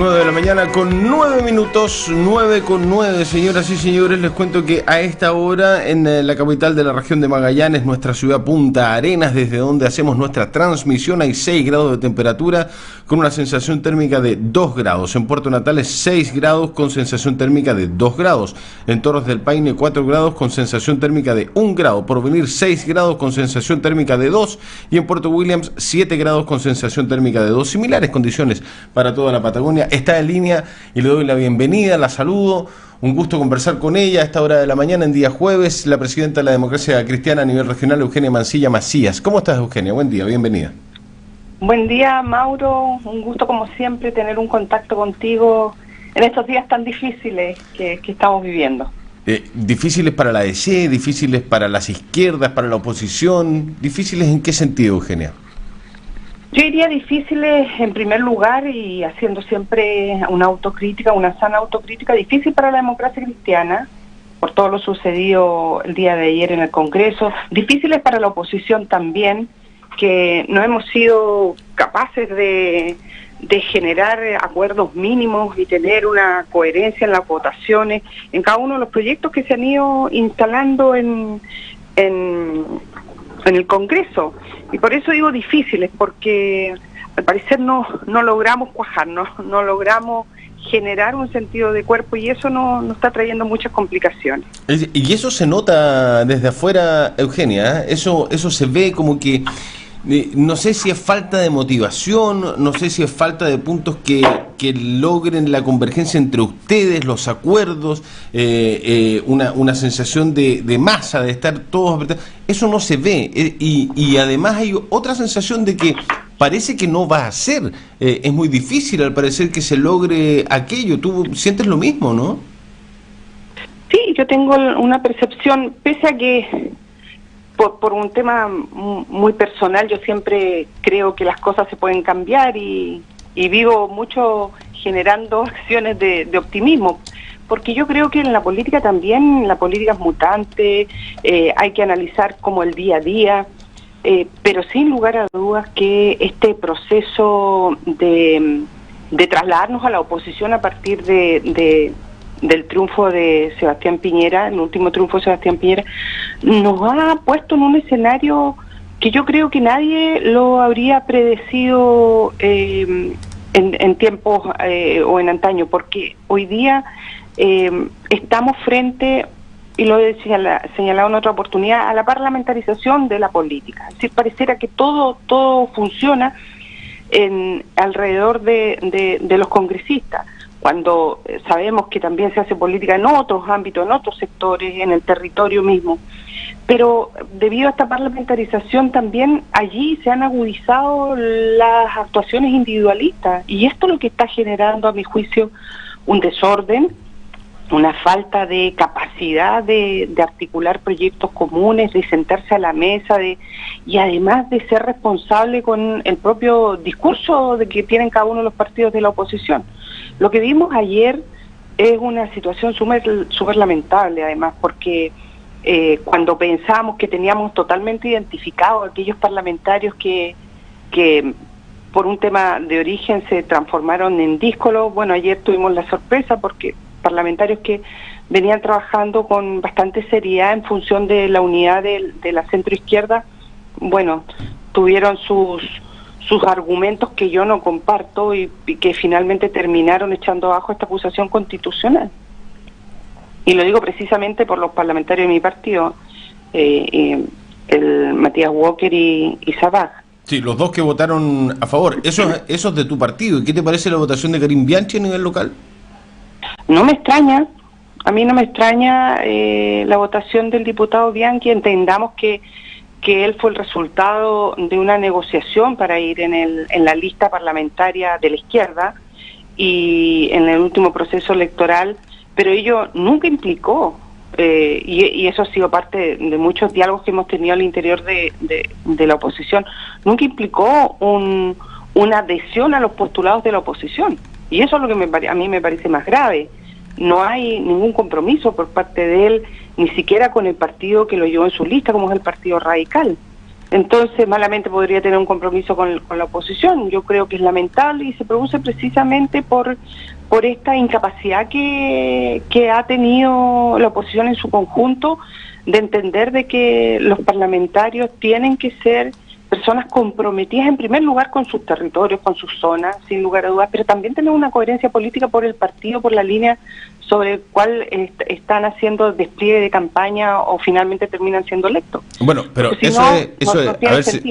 9 de la mañana con 9 minutos, 9 con 9, señoras y señores. Les cuento que a esta hora en la capital de la región de Magallanes, nuestra ciudad Punta Arenas, desde donde hacemos nuestra transmisión, hay 6 grados de temperatura con una sensación térmica de 2 grados. En Puerto Natales 6 grados con sensación térmica de 2 grados. En Torres del Paine 4 grados con sensación térmica de 1 grado. Porvenir 6 grados con sensación térmica de 2. Y en Puerto Williams 7 grados con sensación térmica de 2. Similares condiciones para toda la Patagonia. Está en línea y le doy la bienvenida, la saludo. Un gusto conversar con ella a esta hora de la mañana, en día jueves, la presidenta de la Democracia Cristiana a nivel regional, Eugenia Mancilla Macías. ¿Cómo estás, Eugenia? Buen día, bienvenida. Buen día, Mauro. Un gusto, como siempre, tener un contacto contigo en estos días tan difíciles que estamos viviendo. Difíciles para la DC, difíciles para las izquierdas, para la oposición. ¿Difíciles en qué sentido, Eugenia? Yo diría difíciles en primer lugar, y haciendo siempre una autocrítica, una sana autocrítica, difícil para la democracia cristiana, por todo lo sucedido el día de ayer en el Congreso, difíciles para la oposición también, que no hemos sido capaces de generar acuerdos mínimos y tener una coherencia en las votaciones, en cada uno de los proyectos que se han ido instalando en el Congreso. Y por eso digo difíciles, porque al parecer no logramos cuajar, no logramos generar un sentido de cuerpo, y eso nos está trayendo muchas complicaciones. Y eso se nota desde afuera, Eugenia, ¿eh? Eso se ve como que, no sé si es falta de motivación, no sé si es falta de puntos que logren la convergencia entre ustedes, los acuerdos, una sensación de masa, de estar todos apretados. Eso no se ve, y además hay otra sensación de que parece que no va a ser. Es muy difícil, al parecer, que se logre aquello. Tú sientes lo mismo, ¿no? Sí, yo tengo una percepción, pese a que por un tema muy personal, yo siempre creo que las cosas se pueden cambiar, y vivo mucho generando acciones de optimismo, porque yo creo que en la política también, la política es mutante, hay que analizar como el día a día, pero sin lugar a dudas que este proceso de trasladarnos a la oposición a partir del triunfo de Sebastián Piñera, el último triunfo de Sebastián Piñera, nos ha puesto en un escenario que yo creo que nadie lo habría predecido en tiempos o en antaño, porque hoy día estamos frente, y lo he señalado en otra oportunidad, a la parlamentarización de la política. Es decir, pareciera que todo funciona alrededor de los congresistas, cuando sabemos que también se hace política en otros ámbitos, en otros sectores, en el territorio mismo. Pero debido a esta parlamentarización también allí se han agudizado las actuaciones individualistas, y esto es lo que está generando, a mi juicio, un desorden, una falta de capacidad de articular proyectos comunes, de sentarse a la mesa, y además de ser responsable con el propio discurso de que tienen cada uno de los partidos de la oposición. Lo que vimos ayer es una situación súper lamentable, además, porque cuando pensábamos que teníamos totalmente identificados a aquellos parlamentarios que por un tema de origen se transformaron en díscolos, bueno, ayer tuvimos la sorpresa porque parlamentarios que venían trabajando con bastante seriedad en función de la unidad de la centroizquierda, bueno, tuvieron sus argumentos que yo no comparto, y que finalmente terminaron echando abajo esta acusación constitucional. Y lo digo precisamente por los parlamentarios de mi partido, el Matías Walker y Sabaj. Sí, los dos que votaron a favor. Esos de tu partido. ¿Y qué te parece la votación de Karim Bianchi a nivel local? No me extraña, a mí no me extraña la votación del diputado Bianchi. Entendamos que él fue el resultado de una negociación para ir en la lista parlamentaria de la izquierda y en el último proceso electoral, pero ello nunca implicó, y eso ha sido parte de muchos diálogos que hemos tenido al interior de la oposición, nunca implicó una adhesión a los postulados de la oposición, y eso es lo que a mí me parece más grave. No hay ningún compromiso por parte de él, ni siquiera con el partido que lo llevó en su lista, como es el Partido Radical. Entonces, malamente podría tener un compromiso con la oposición. Yo creo que es lamentable y se produce precisamente por esta incapacidad que ha tenido la oposición en su conjunto de entender de que los parlamentarios tienen que ser personas comprometidas en primer lugar con sus territorios, con sus zonas, sin lugar a dudas, pero también tener una coherencia política por el partido, por la línea sobre el cual están haciendo despliegue de campaña o finalmente terminan siendo electos. Bueno, pero si eso no, es,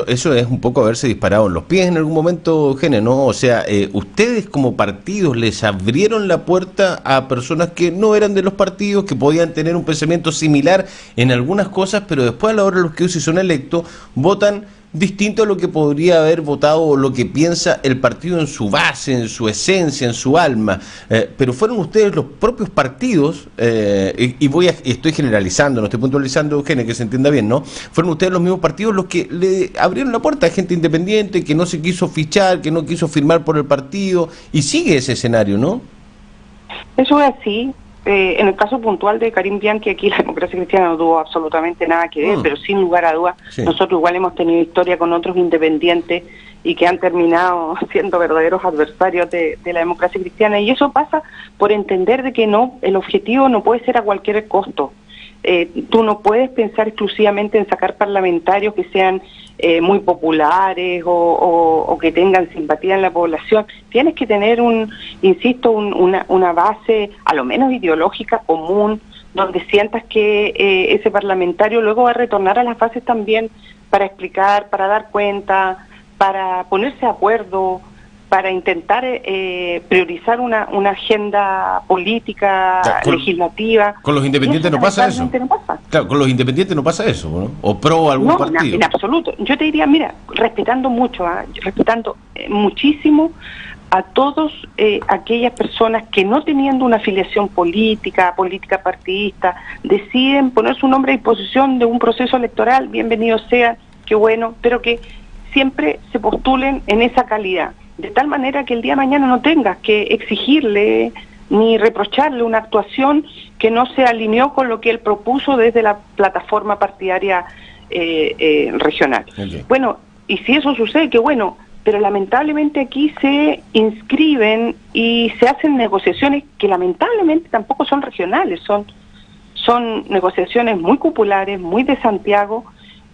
eso es un poco haberse disparado en los pies en algún momento, Gene, ¿no? O sea, ustedes como partidos les abrieron la puerta a personas que no eran de los partidos, que podían tener un pensamiento similar en algunas cosas, pero después a la hora de los que hoy si son electos, votan distinto a lo que podría haber votado o lo que piensa el partido en su base, en su esencia, en su alma, pero fueron ustedes los propios partidos, y estoy generalizando, no estoy puntualizando, Eugenia, que se entienda bien, ¿no? Fueron ustedes los mismos partidos los que le abrieron la puerta a gente independiente, que no se quiso fichar, que no quiso firmar por el partido, y sigue ese escenario, ¿no? Eso es así. En el caso puntual de Karim Bianchi, aquí la democracia cristiana no tuvo absolutamente nada que ver, pero sin lugar a dudas, sí. Nosotros igual hemos tenido historia con otros independientes y que han terminado siendo verdaderos adversarios de la democracia cristiana, y eso pasa por entender de que no, el objetivo no puede ser a cualquier costo. Tú no puedes pensar exclusivamente en sacar parlamentarios que sean muy populares o que tengan simpatía en la población. Tienes que tener una base, a lo menos ideológica, común, donde sientas que ese parlamentario luego va a retornar a las bases también para explicar, para dar cuenta, para ponerse de acuerdo, para intentar priorizar una agenda política, legislativa. Con los independientes no pasa eso. No pasa. Claro, con los independientes no pasa eso, ¿no? O pro algún partido. No, en absoluto. Yo te diría, mira, respetando mucho, respetando muchísimo a todos aquellas personas que no teniendo una afiliación política partidista, deciden poner su nombre a disposición de un proceso electoral, bienvenido sea, qué bueno, pero que siempre se postulen en esa calidad, de tal manera que el día de mañana no tengas que exigirle ni reprocharle una actuación que no se alineó con lo que él propuso desde la plataforma partidaria regional. Okay. Bueno, y si eso sucede, qué bueno, pero lamentablemente aquí se inscriben y se hacen negociaciones que lamentablemente tampoco son regionales, son negociaciones muy populares, muy de Santiago,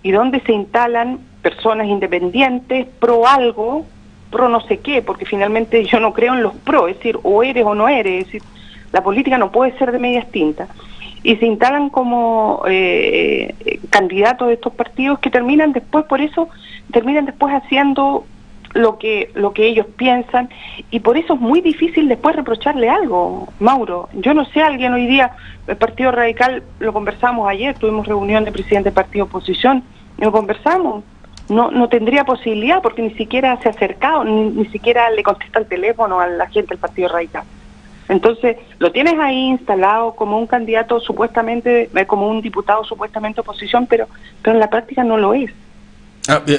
y donde se instalan personas independientes, pro algo, pro no sé qué, porque finalmente yo no creo en los pro, es decir, o eres o no eres, es decir, la política no puede ser de medias tintas, y se instalan como candidatos de estos partidos que terminan después haciendo lo que ellos piensan, y por eso es muy difícil después reprocharle algo, Mauro. Yo no sé, alguien hoy día, el Partido Radical, lo conversamos ayer, tuvimos reunión de presidente del partido oposición, y lo conversamos, no tendría posibilidad porque ni siquiera se ha acercado, ni siquiera le contesta el teléfono a la gente del Partido Radical. Entonces, lo tienes ahí instalado como un candidato supuestamente, como un diputado supuestamente oposición, pero en la práctica no lo es.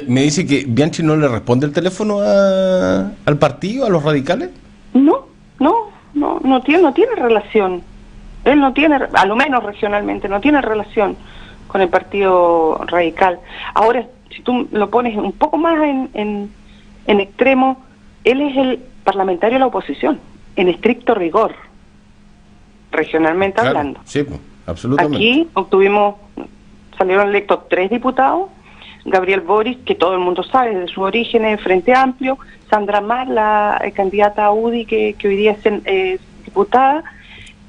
¿Me dice que Bianchi no le responde el teléfono al partido, a los radicales? No tiene relación. Él no tiene, a lo menos regionalmente, no tiene relación con el Partido Radical. Ahora, si tú lo pones un poco más en extremo, él es el parlamentario de la oposición, en estricto rigor, regionalmente hablando. Sí, absolutamente. Aquí salieron electos 3 diputados, Gabriel Boric, que todo el mundo sabe de sus orígenes, Frente Amplio, Sandra Mar, la candidata a UDI que hoy día es diputada,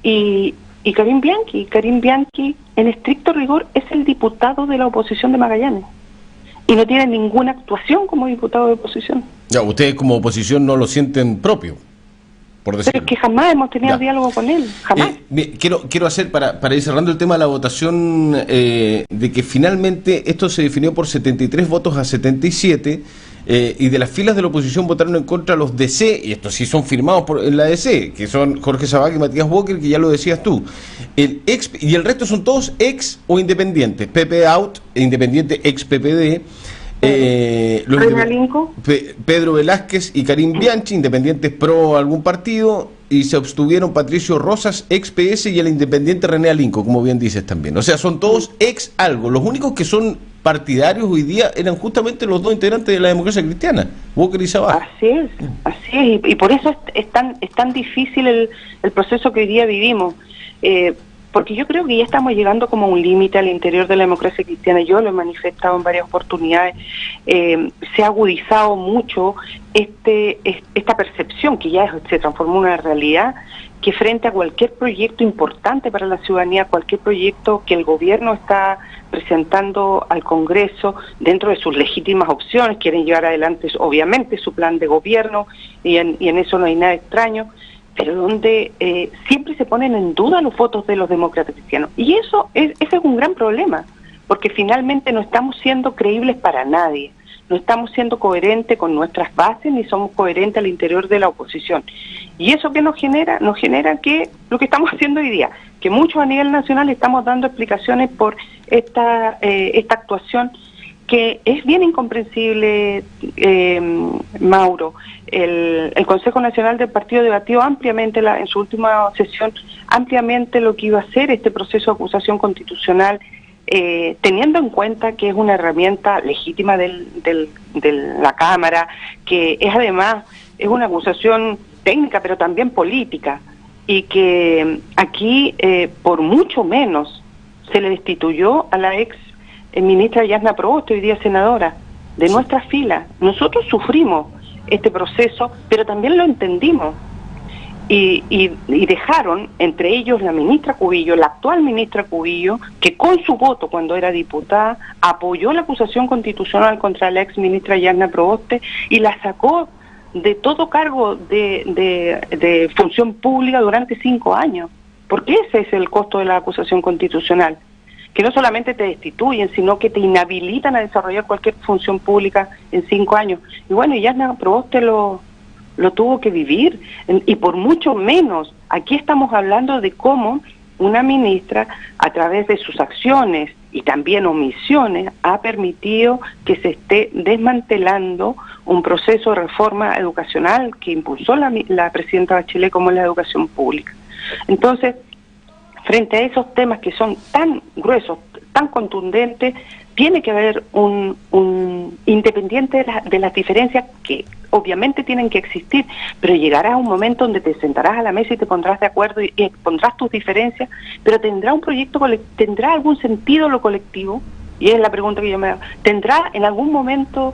y Karim Bianchi. Karim Bianchi, en estricto rigor, es el diputado de la oposición de Magallanes, y no tiene ninguna actuación como diputado de oposición. Ya, ustedes como oposición no lo sienten propio, por decirlo. Pero es que jamás hemos tenido diálogo con él, jamás. Quiero hacer, para ir cerrando el tema de la votación, de que finalmente esto se definió por 73 votos a 77, y de las filas de la oposición votaron en contra los DC, y estos sí son firmados en la DC, que son Jorge Sabac y Matías Walker, que ya lo decías tú. Y el resto son todos ex o independientes, PP out, independiente ex PPD. Pedro Velázquez y Karim Bianchi, independientes pro algún partido, y se abstuvieron Patricio Rosas, ex PS, y el independiente René Alinco, como bien dices también. O sea, son todos ex algo. Los únicos que son partidarios hoy día eran justamente los dos integrantes de la Democracia Cristiana, Walker y Sabá. Así es, y por eso es tan difícil el proceso que hoy día vivimos, porque yo creo que ya estamos llegando como a un límite al interior de la Democracia Cristiana. Yo lo he manifestado en varias oportunidades. Se ha agudizado mucho esta percepción que ya se transformó en una realidad, que frente a cualquier proyecto importante para la ciudadanía, cualquier proyecto que el gobierno está presentando al Congreso dentro de sus legítimas opciones, quieren llevar adelante obviamente su plan de gobierno, y en eso no hay nada extraño, pero donde siempre se ponen en duda los votos de los demócratas cristianos. Y ese es un gran problema, porque finalmente no estamos siendo creíbles para nadie, no estamos siendo coherentes con nuestras bases, ni somos coherentes al interior de la oposición. ¿Y eso qué nos genera? Nos genera que lo que estamos haciendo hoy día, que muchos a nivel nacional estamos dando explicaciones por esta actuación, que es bien incomprensible, Mauro. El Consejo Nacional del Partido debatió ampliamente en su última sesión, ampliamente lo que iba a ser este proceso de acusación constitucional, teniendo en cuenta que es una herramienta legítima de la Cámara, que es además es una acusación técnica pero también política, y que aquí por mucho menos se le destituyó a la ex ministra Yasna Proboste, hoy día senadora, de nuestra fila. Nosotros sufrimos este proceso, pero también lo entendimos. Y dejaron, entre ellos la ministra Cubillo, la actual ministra Cubillo, que con su voto cuando era diputada apoyó la acusación constitucional contra la ex ministra Yasna Proboste y la sacó de todo cargo de función pública durante 5 años. Porque ese es el costo de la acusación constitucional, que no solamente te destituyen, sino que te inhabilitan a desarrollar cualquier función pública en 5 años. Y bueno, Yasna Proboste lo tuvo que vivir, y por mucho menos. Aquí estamos hablando de cómo una ministra, a través de sus acciones y también omisiones, ha permitido que se esté desmantelando un proceso de reforma educacional que impulsó la presidenta Bachelet, como es la educación pública. Entonces, frente a esos temas que son tan gruesos, tan contundentes, tiene que haber un independiente de las diferencias que obviamente tienen que existir, pero llegará un momento donde te sentarás a la mesa y te pondrás de acuerdo y pondrás tus diferencias, pero tendrá un proyecto, tendrá algún sentido lo colectivo, y es la pregunta que yo me hago. ¿Tendrá en algún momento,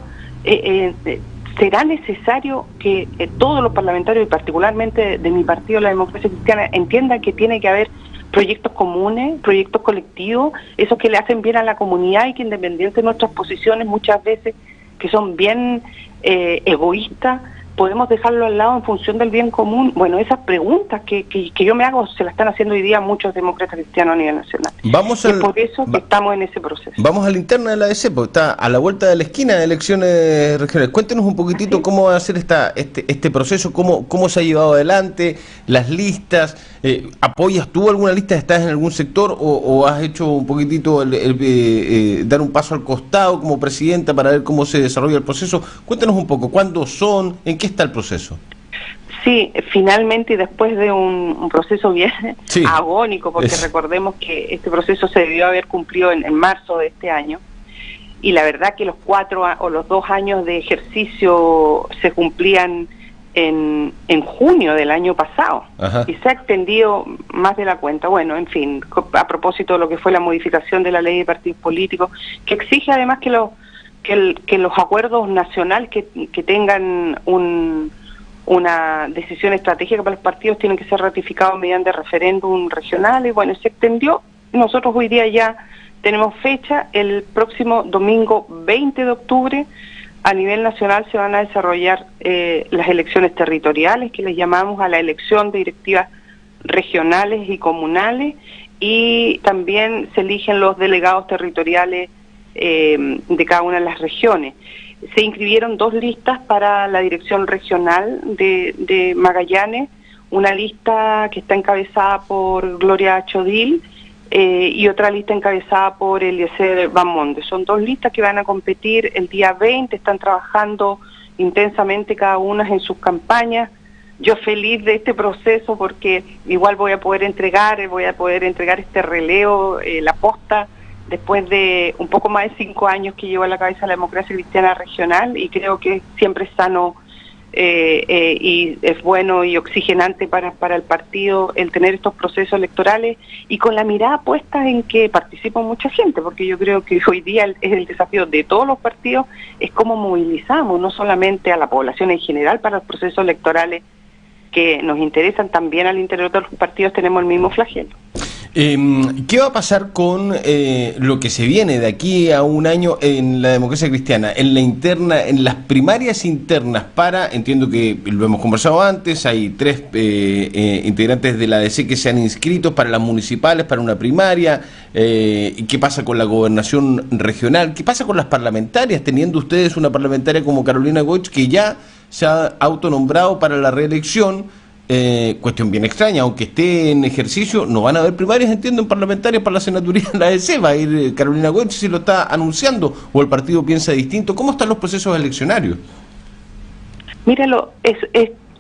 será necesario que todos los parlamentarios, y particularmente de mi partido, la Democracia Cristiana, entiendan que tiene que haber proyectos comunes, proyectos colectivos, esos que le hacen bien a la comunidad, y que independiente de nuestras posiciones muchas veces, que son bien egoístas, podemos dejarlo al lado en función del bien común? Bueno, esas preguntas que yo me hago se las están haciendo hoy día muchos demócratas cristianos a nivel nacional. Es por eso que estamos en ese proceso. Vamos a la interna de la ADC, porque está a la vuelta de la esquina de elecciones regionales. Cuéntenos un poquitito cómo va a ser este proceso, cómo se ha llevado adelante, las listas. ¿Apoyas tú alguna lista? ¿Estás en algún sector o has hecho un poquitito dar un paso al costado como presidenta para ver cómo se desarrolla el proceso? Cuéntenos un poco, ¿cuándo son? ¿En qué está el proceso? Sí, finalmente, y después de un proceso bien agónico, porque recordemos que este proceso se debió haber cumplido en marzo de este año, y la verdad que los 2 años de ejercicio se cumplían en junio del año pasado. Ajá. Y se ha extendido más de la cuenta. Bueno, en fin, a propósito de lo que fue la modificación de la ley de partidos políticos, que exige además que los acuerdos nacionales que tengan una decisión estratégica para los partidos tienen que ser ratificados mediante referéndum regional, y bueno, se extendió. Nosotros hoy día ya tenemos fecha, el próximo domingo 20 de octubre, a nivel nacional se van a desarrollar las elecciones territoriales, que les llamamos a la elección de directivas regionales y comunales, y también se eligen los delegados territoriales de cada una de las regiones. Se inscribieron 2 listas para la dirección regional de Magallanes, una lista que está encabezada por Gloria Chodil y otra lista encabezada por Eliezer Van Monde. Son 2 listas que van a competir el día 20, están trabajando intensamente cada una en sus campañas yo feliz de este proceso porque igual voy a poder entregar este relevo, la posta, después de un poco más de 5 años que llevo a la cabeza de la democracia cristiana regional, y creo que siempre es sano y es bueno y oxigenante para el partido el tener estos procesos electorales y con la mirada puesta en que participa mucha gente, porque yo creo que hoy día es el desafío de todos los partidos, es cómo movilizamos no solamente a la población en general para los procesos electorales que nos interesan, también al interior de los partidos tenemos el mismo flagelo. ¿Qué va a pasar con lo que se viene de aquí a un año en la democracia cristiana, en la interna, en las primarias internas entiendo que lo hemos conversado antes, hay 3 integrantes de la ADC que se han inscrito para las municipales, para una primaria, ¿qué pasa con la gobernación regional? ¿Qué pasa con las parlamentarias, teniendo ustedes una parlamentaria como Carolina Goich que ya se ha autonombrado para la reelección? Cuestión bien extraña, aunque esté en ejercicio, no van a haber primarias, entiendo, en parlamentarias para la senaturía de la ADC, va a ir Carolina Goich si lo está anunciando, o el partido piensa distinto. ¿Cómo están los procesos eleccionarios? Míralo, es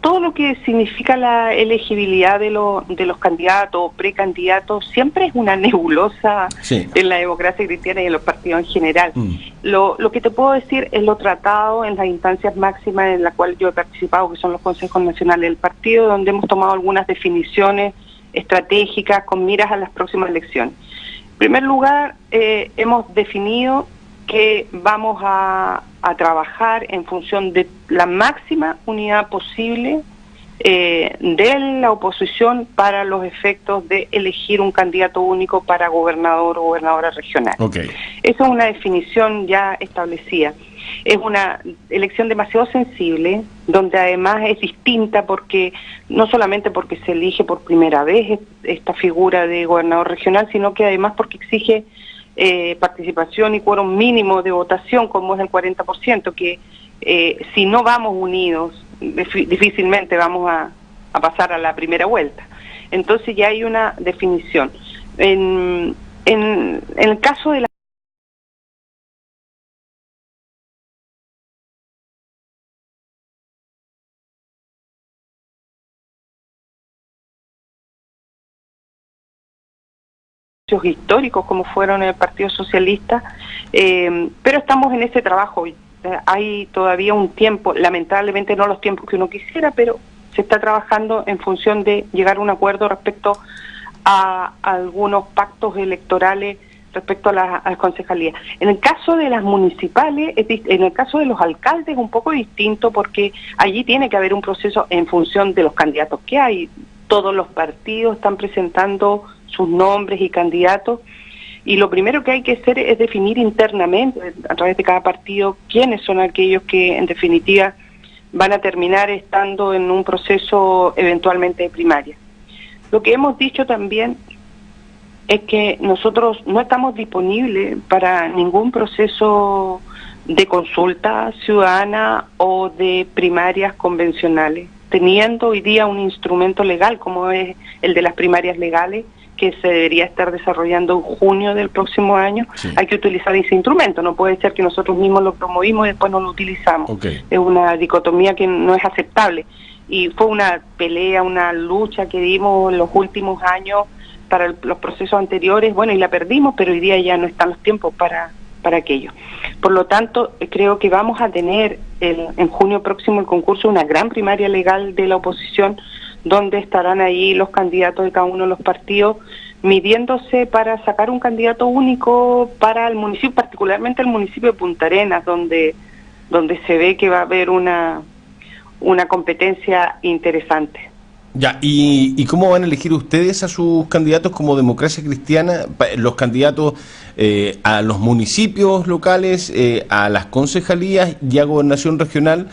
todo lo que significa la elegibilidad de los candidatos o precandidatos, siempre es una nebulosa en la democracia cristiana y en los partidos en general. Lo que te puedo decir es lo tratado en las instancias máximas en las cuales yo he participado, que son los consejos nacionales del partido, donde hemos tomado algunas definiciones estratégicas con miras a las próximas elecciones. En primer lugar, hemos definido que vamos a trabajar en función de la máxima unidad posible de la oposición para los efectos de elegir un candidato único para gobernador o gobernadora regional. Esa es una definición ya establecida. Es una elección demasiado sensible, donde además es distinta porque no solamente porque se elige por primera vez esta figura de gobernador regional, sino que además porque exige participación y quórum mínimo de votación, como es el 40%, que si no vamos unidos, difícilmente vamos a pasar a la primera vuelta. Entonces ya hay una definición. En el caso de la históricos como fueron el Partido Socialista, pero estamos en ese trabajo. Hay todavía un tiempo, lamentablemente no los tiempos que uno quisiera, pero se está trabajando en función de llegar a un acuerdo respecto a algunos pactos electorales respecto a las concejalías. En el caso de las municipales, en el caso de los alcaldes es un poco distinto porque allí tiene que haber un proceso en función de los candidatos que hay. Todos los partidos están presentando sus nombres y candidatos, y lo primero que hay que hacer es definir internamente, a través de cada partido, quiénes son aquellos que en definitiva van a terminar estando en un proceso eventualmente de primaria. Lo que hemos dicho también es que nosotros no estamos disponibles para ningún proceso de consulta ciudadana o de primarias convencionales, teniendo hoy día un instrumento legal como es el de las primarias legales, que se debería estar desarrollando en junio del próximo año. Hay que utilizar ese instrumento, no puede ser que nosotros mismos lo promovimos y después no lo utilizamos. Es una dicotomía que no es aceptable. Y fue una pelea, una lucha que dimos en los últimos años para los procesos anteriores, bueno, y la perdimos, pero hoy día ya no están los tiempos para aquello. Por lo tanto, creo que vamos a tener en junio próximo el concurso de una gran primaria legal de la oposición, donde estarán ahí los candidatos de cada uno de los partidos midiéndose para sacar un candidato único para el municipio, particularmente el municipio de Punta Arenas, donde se ve que va a haber una competencia interesante. Ya, ¿y cómo van a elegir ustedes a sus candidatos como Democracia Cristiana? Los candidatos a los municipios locales, a las concejalías y a gobernación regional,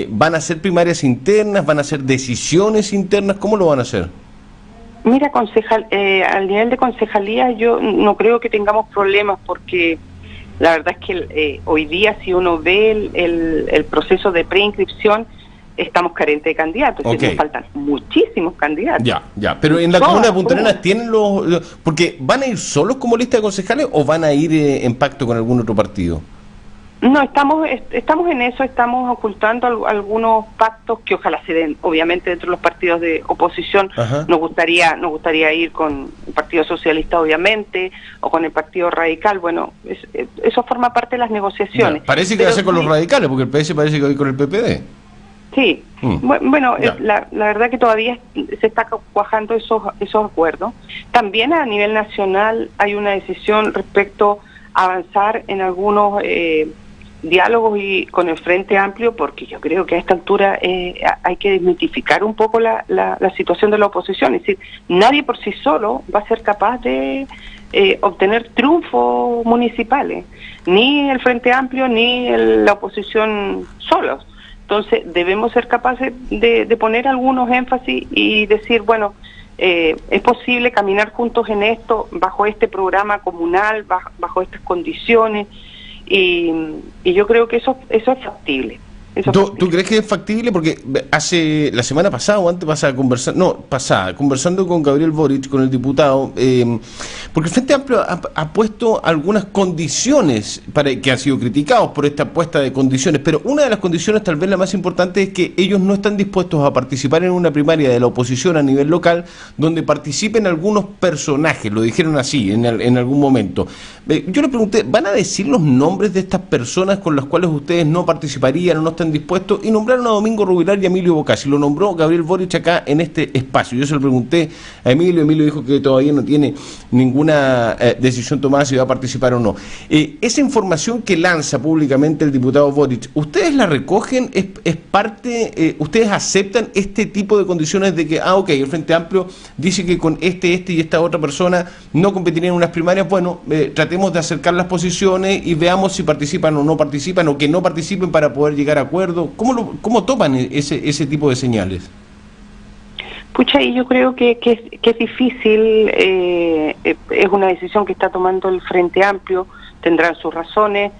¿van a ser primarias internas? ¿Van a ser decisiones internas? ¿Cómo lo van a hacer? Mira, al nivel de concejalía yo no creo que tengamos problemas, porque la verdad es que hoy día si uno ve el proceso de preinscripción, estamos carentes de candidatos, nos faltan muchísimos candidatos. Ya, pero en la comuna de Punta Arenas tienen porque ¿van a ir solos como lista de concejales o van a ir en pacto con algún otro partido? No, estamos en eso, estamos ocultando algunos pactos que ojalá se den, obviamente dentro de los partidos de oposición. Ajá. Nos gustaría ir con el Partido Socialista, obviamente, o con el Partido Radical. Bueno, eso forma parte de las negociaciones. Ya, parece que va a ser con los radicales, porque el PS parece que va a ir con el PPD. Sí, bueno, la verdad que todavía se está cuajando esos acuerdos. También a nivel nacional hay una decisión respecto a avanzar en algunos diálogos y con el Frente Amplio, porque yo creo que a esta altura hay que desmitificar un poco la situación de la oposición. Es decir, nadie por sí solo va a ser capaz de obtener triunfos municipales, ni el Frente Amplio ni la oposición solos. Entonces debemos ser capaces de poner algunos énfasis y decir, bueno, es posible caminar juntos en esto, bajo este programa comunal, bajo estas condiciones, y yo creo que eso es factible. ¿Tú crees que es factible? Porque hace la semana pasada o antes conversando con Gabriel Boric, con el diputado, porque el Frente Amplio ha puesto algunas condiciones que han sido criticados por esta puesta de condiciones, pero una de las condiciones, tal vez la más importante, es que ellos no están dispuestos a participar en una primaria de la oposición a nivel local donde participen algunos personajes, lo dijeron así en algún momento. Yo le pregunté, ¿van a decir los nombres de estas personas con las cuales ustedes no participarían o no están dispuestos? Y nombraron a Domingo Rubilar y a Emilio Bocassi. Lo nombró Gabriel Boric acá en este espacio. Yo se lo pregunté a Emilio dijo que todavía no tiene ninguna decisión tomada si va a participar o no. Esa información que lanza públicamente el diputado Boric, ¿ustedes la recogen? ¿Es parte, ustedes aceptan este tipo de condiciones de que, el Frente Amplio dice que con este y esta otra persona no competirían en unas primarias? Bueno, tratemos de acercar las posiciones y veamos si participan o no participan, o que no participen para poder llegar a acuerdo. ¿Cómo toman ese tipo de señales? Pucha, y yo creo que es difícil, es una decisión que está tomando el Frente Amplio, tendrán sus razones.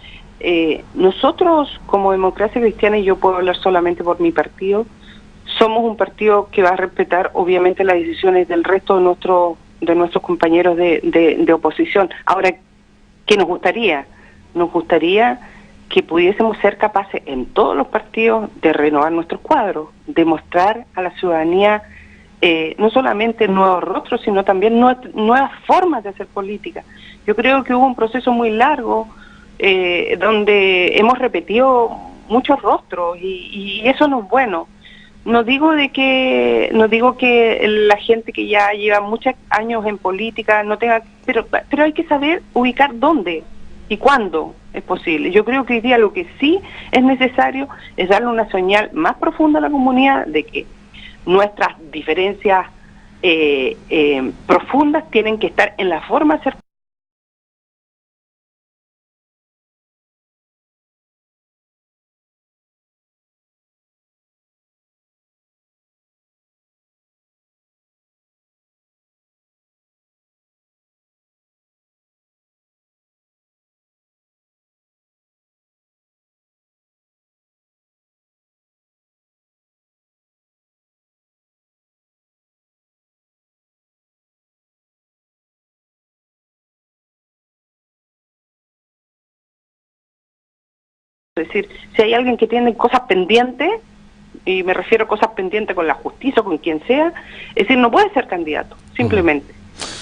Nosotros, como Democracia Cristiana, y yo puedo hablar solamente por mi partido, somos un partido que va a respetar obviamente las decisiones del resto de nuestros compañeros de oposición. Ahora, ¿qué nos gustaría? Nos gustaría que pudiésemos ser capaces en todos los partidos de renovar nuestros cuadros, de mostrar a la ciudadanía no solamente nuevos rostros, sino también nuevas formas de hacer política. Yo creo que hubo un proceso muy largo donde hemos repetido muchos rostros y eso no es bueno. No digo que la gente que ya lleva muchos años en política no tenga, pero hay que saber ubicar dónde y cuándo es posible. Yo creo que hoy día lo que sí es necesario es darle una señal más profunda a la comunidad de que nuestras diferencias profundas tienen que estar en la forma de ser. Es decir, si hay alguien que tiene cosas pendientes, y me refiero a cosas pendientes con la justicia o con quien sea, es decir, no puede ser candidato, simplemente.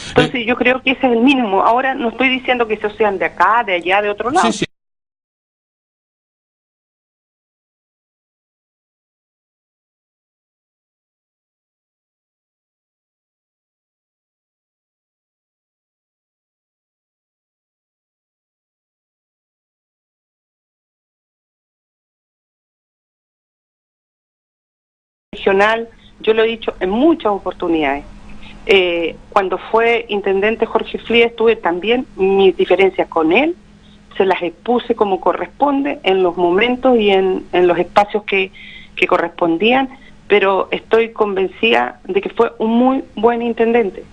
Entonces yo creo que ese es el mínimo. Ahora no estoy diciendo que esos sean de acá, de allá, de otro lado. Sí. Regional, yo lo he dicho en muchas oportunidades. Cuando fue intendente Jorge Flies, tuve también mis diferencias con él, se las expuse como corresponde en los momentos y en los espacios que correspondían, pero estoy convencida de que fue un muy buen intendente,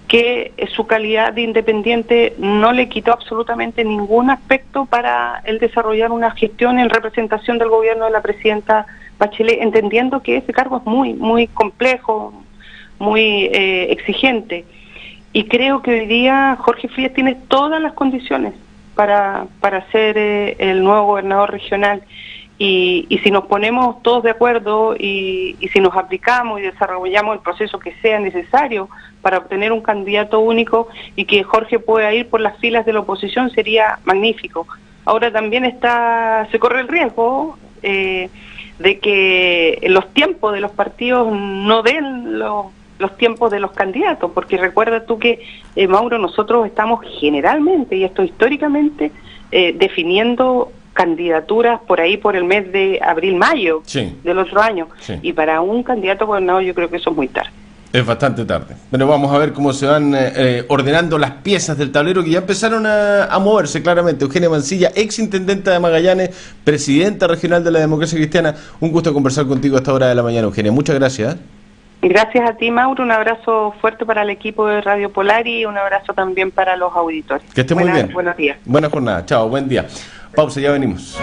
que su calidad de independiente no le quitó absolutamente ningún aspecto para el desarrollar una gestión en representación del gobierno de la presidenta Bachelet, entendiendo que ese cargo es muy, muy complejo, muy exigente. Y creo que hoy día Jorge Frías tiene todas las condiciones para ser el nuevo gobernador regional. Y si nos ponemos todos de acuerdo y si nos aplicamos y desarrollamos el proceso que sea necesario para obtener un candidato único y que Jorge pueda ir por las filas de la oposición, sería magnífico. Ahora también se corre el riesgo de que los tiempos de los partidos no den los tiempos de los candidatos, porque recuerda tú que, Mauro, nosotros estamos generalmente, y esto históricamente, definiendo candidaturas por ahí por el mes de abril-mayo del otro año, y para un candidato gobernador yo creo que eso es muy tarde. Es bastante tarde, pero vamos a ver cómo se van ordenando las piezas del tablero que ya empezaron a moverse claramente. Eugenia Mancilla, ex intendenta de Magallanes, presidenta regional de la Democracia Cristiana, un gusto conversar contigo a esta hora de la mañana, Eugenia, muchas gracias. Gracias a ti, Mauro, un abrazo fuerte para el equipo de Radio Polar y un abrazo también para los auditores. Que esté muy bien. Buenos días. Buena jornada, chao, buen día. Pausa, ya venimos.